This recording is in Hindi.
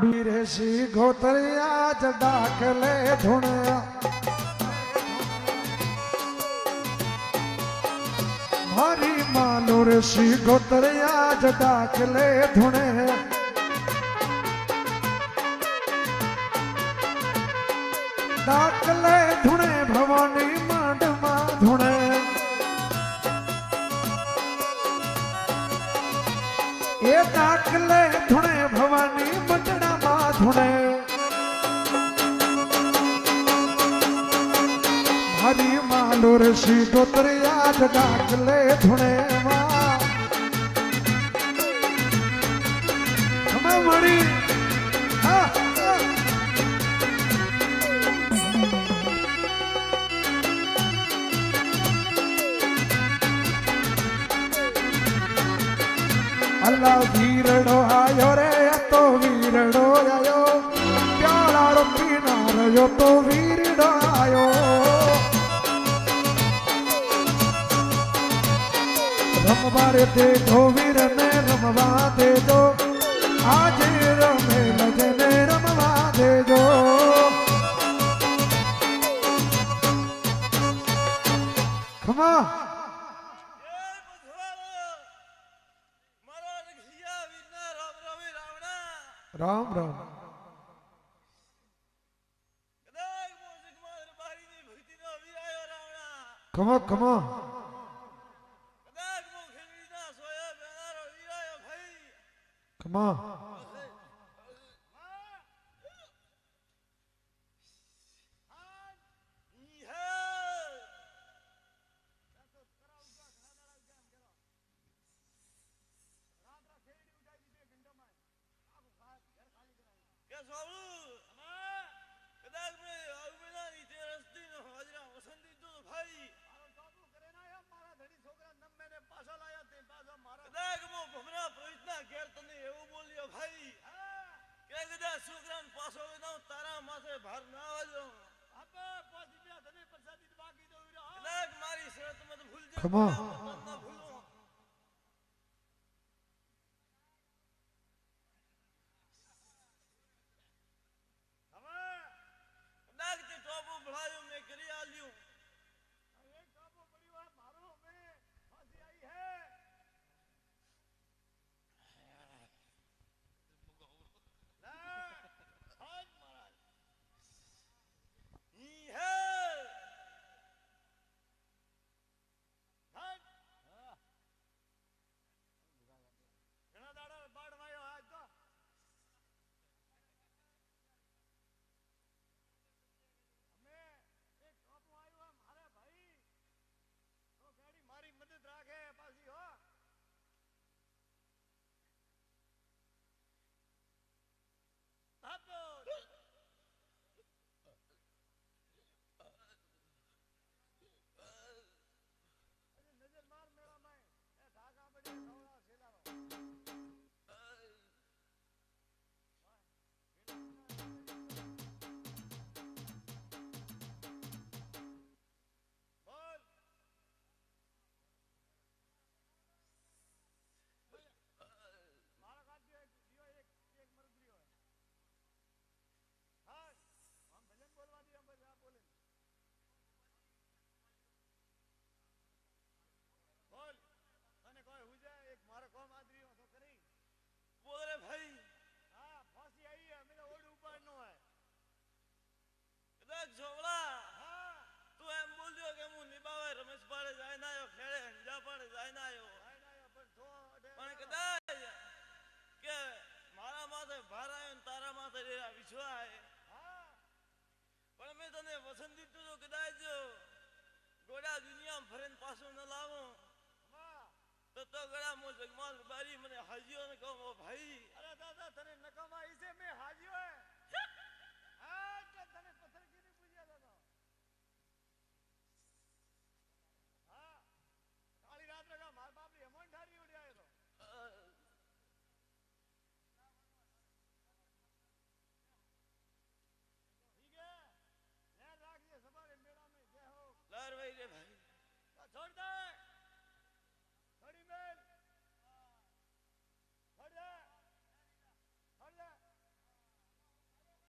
वीरेशी घोतरिया डाकले धुण मारी मानो ऋषि घोतरिया डाकले धुण डाकले धुणे भवानी मांडमा धुणे ये डाकले धुणे भवानी मटना मा धुणे हरी मालो ऋषि गोत्रिया डाकले धुणे मा मणि अल्लाह वीरड़ो आयो रे तो वीरड़ो आयो प्यारो पीनार यो तो वीरड़ो आयो रमवारे दे दो वीर ने रमवा दे दो आज रमे लगने रमवा दे दो खमा राम राम कमा कमा कमा Come on. तो गड़ा मो जगमाल बारी मने हाजियो ने कहो भाई